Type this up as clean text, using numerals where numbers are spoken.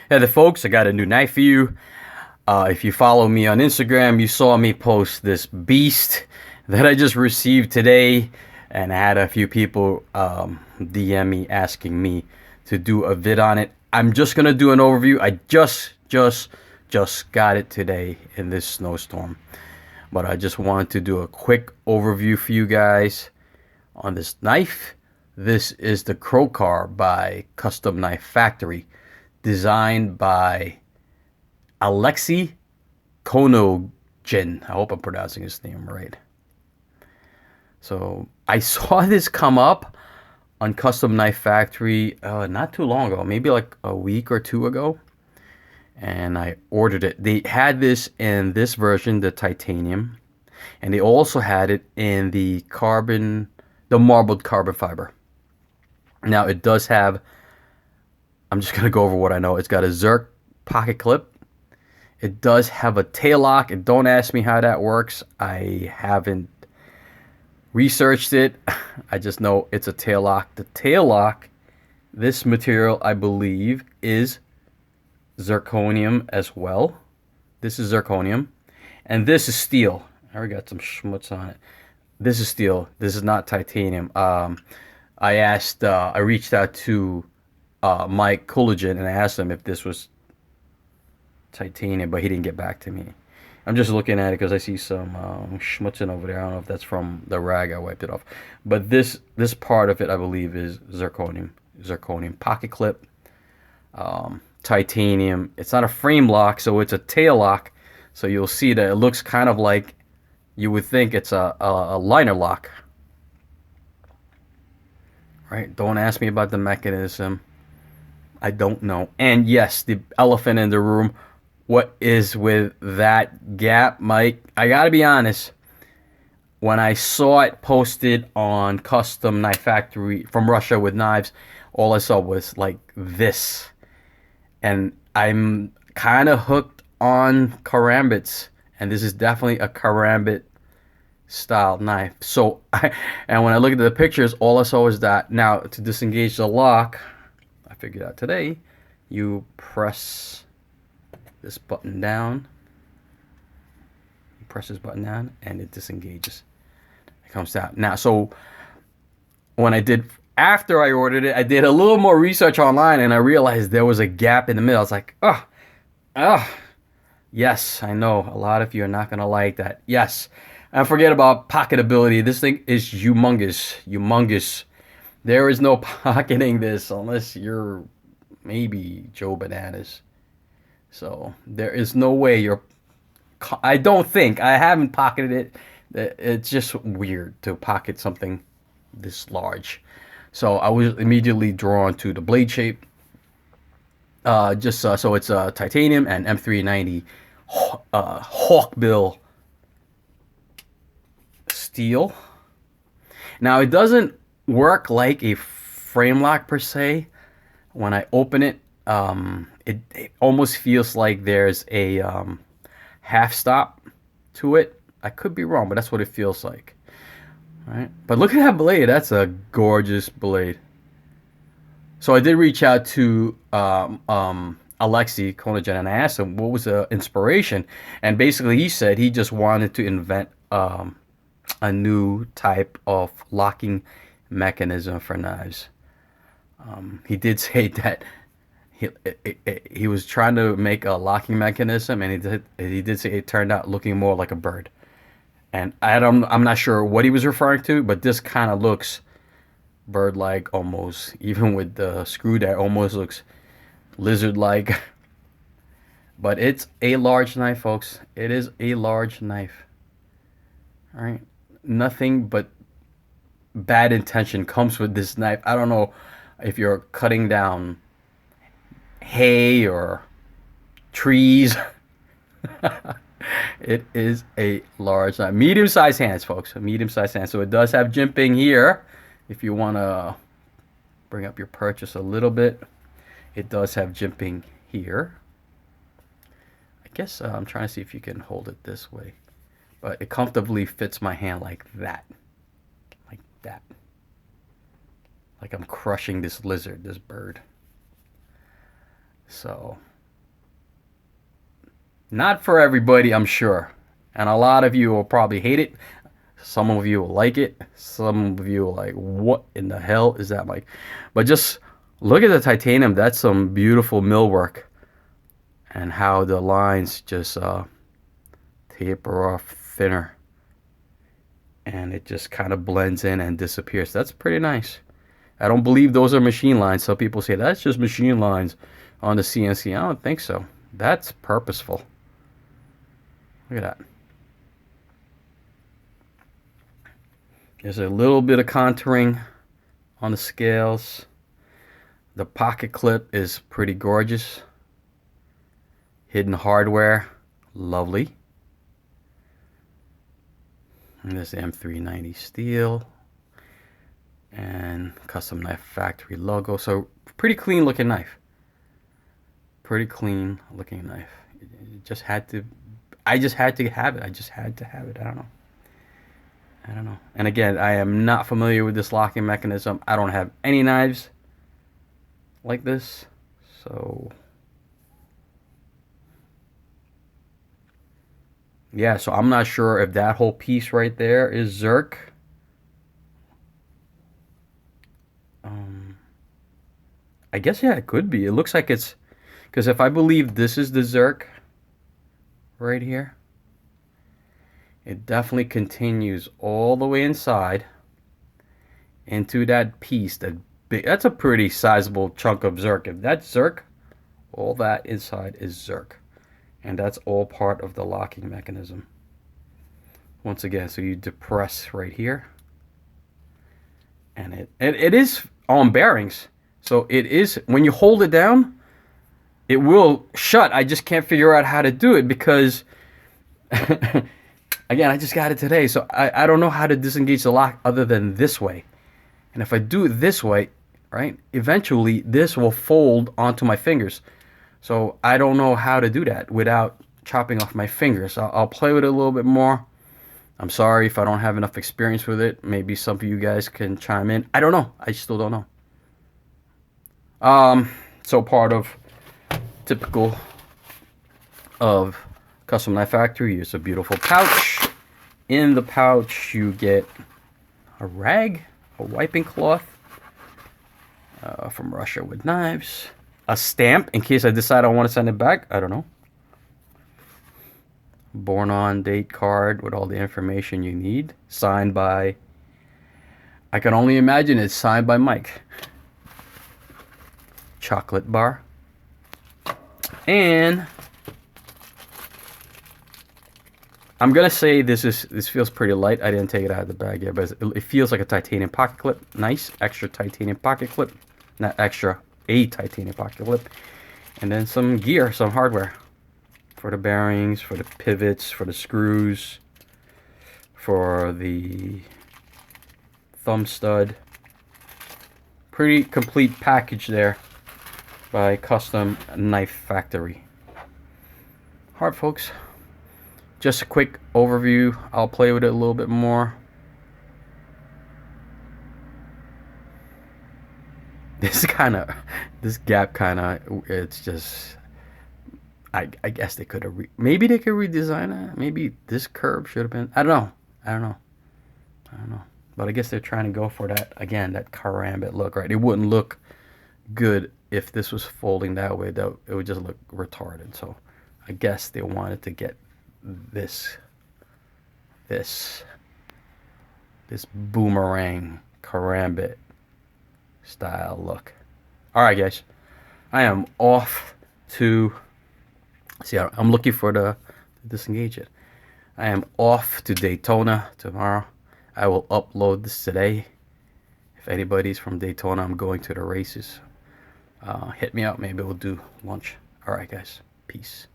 Hey there, folks, I got a new knife for you. If you follow me on Instagram, you saw me post this beast that I just received today, and I had a few people DM me asking me to do a vid on it. I'm just gonna do an overview. I just got it today in this snowstorm, but I just wanted to do a quick overview for you guys on this knife. This is the Krokar by Custom Knife Factory, designed by Alexei Konogin. I hope I'm pronouncing his name right. So I saw this come up on Custom Knife Factory not too long ago, maybe like a week or two ago, and I ordered it. They had this in this version, the titanium, and they also had it in the marbled carbon fiber. Now it does have, I'm just gonna go over what I know. It's got a Zerk pocket clip. It does have a tail lock, and don't ask me how that works. I haven't researched it. I just know it's a tail lock. The tail lock, this material, I believe, is zirconium as well. This is zirconium, and this is steel. I already got some schmutz on it. This is steel. This is not titanium. I reached out to Mike Collagen, and I asked him if this was titanium, but he didn't get back to me. I'm just looking at it because I see some schmutzing over there. I don't know if that's from the rag I wiped it off, but this part of it, I believe, is zirconium pocket clip, titanium. It's not a frame lock, so it's a tail lock. So you'll see that it looks kind of like you would think it's a liner lock, right? Don't ask me about the mechanism. I don't know. And yes, the elephant in the room. What is with that gap, Mike? I gotta be honest. When I saw it posted on Custom Knife Factory from Russia with knives, all I saw was like this. And I'm kind of hooked on karambits. And this is definitely a karambit style knife. So, and when I look at the pictures, all I saw was that. Now, to disengage the lock, I figured out today, you press this button down. You press this button down and it disengages. It comes down. Now, so when after I ordered it, I did a little more research online and I realized there was a gap in the middle. I was like, yes, I know a lot of you are not going to like that. Yes. And forget about pocketability. This thing is humongous. There is no pocketing this unless you're maybe Joe Bananas. So there is no way I don't think, I haven't pocketed it. It's just weird to pocket something this large. So I was immediately drawn to the blade shape. So it's titanium and M390 hawkbill steel. Now it doesn't work like a frame lock per se. When I open it, it almost feels like there's a half stop to it. I could be wrong, but that's what it feels like. All right, but look at that blade. That's a gorgeous blade. So I did reach out to Alexei Konogin, and I asked him what was the inspiration, and basically he said he just wanted to invent a new type of locking mechanism for knives. He did say that he was trying to make a locking mechanism, and he did say it turned out looking more like a bird. And I'm not sure what he was referring to, but this kind of looks bird-like almost. Even with the screw there, almost looks lizard-like. But it's a large knife, folks. It is a large knife. All right, nothing but bad intention comes with this knife. I don't know if you're cutting down hay or trees. It is a large knife. Medium-sized hands, folks. Medium-sized hands. So it does have jimping here. If you want to bring up your purchase a little bit, it does have jimping here. I guess I'm trying to see if you can hold it this way. But it comfortably fits my hand like that. Like that. Like I'm crushing this lizard, this bird. So Not for everybody, I'm sure. And a lot of you will probably hate it. Some of you will like it. Some of you will like, what in the hell is that like? But just look at the titanium. That's some beautiful millwork. And how the lines just taper off thinner. And it just kind of blends in and disappears. That's pretty nice. I don't believe those are machine lines. Some people say that's just machine lines on the CNC. I don't think so. That's purposeful. Look at that. There's a little bit of contouring on the scales. The pocket clip is pretty gorgeous. Hidden hardware, lovely. And this M390 steel. And custom knife factory logo. So pretty clean looking knife. Pretty clean looking knife. It just had to, I just had to have it. I just had to have it. I don't know. I don't know. And again, I am not familiar with this locking mechanism. I don't have any knives like this. So yeah, so I'm not sure if that whole piece right there is Zerk. I guess, yeah, it could be. It looks like it's, because if I believe this is the Zerk right here, it definitely continues all the way inside into that piece. That big, that's a pretty sizable chunk of Zerk. If that's Zerk, all that inside is Zerk. And that's all part of the locking mechanism. Once again, so you depress right here. And it is on bearings. So it is, when you hold it down, it will shut. I just can't figure out how to do it because, again, I just got it today. So I don't know how to disengage the lock other than this way. And if I do it this way, right, eventually this will fold onto my fingers. So I don't know how to do that without chopping off my fingers. I'll play with it a little bit more. I'm sorry if I don't have enough experience with it. Maybe some of you guys can chime in. I don't know. I still don't know. So part of typical of Custom Knife Factory is a beautiful pouch. In the pouch you get a rag, a wiping cloth from Russia with knives, a stamp in case I decide I want to send it back. I don't know. Born on date card with all the information you need, signed by, I can only imagine it's signed by Mike. Chocolate bar. And I'm gonna say this feels pretty light. I didn't take it out of the bag yet, but it feels like a titanium pocket clip. Nice extra titanium pocket clip. Not extra, a titanium pocket clip. And then some gear, some hardware. For the bearings, for the pivots, for the screws, for the thumb stud. Pretty complete package there by Custom Knife Factory. Alright folks, just a quick overview. I'll play with it a little bit more. This gap kind of, it's just, I guess they could have, maybe they could redesign it. Maybe this curve should have been, I don't know. But I guess they're trying to go for that, again, that karambit look, right? It wouldn't look good if this was folding that way, though. It would just look retarded. So I guess they wanted to get this boomerang karambit style look. All right, guys, I am off to see. I'm looking for to disengage it. I am off to Daytona tomorrow. I will upload this today. If anybody's from Daytona, I'm going to the races. Hit me up. Maybe we'll do lunch. All right, guys. Peace.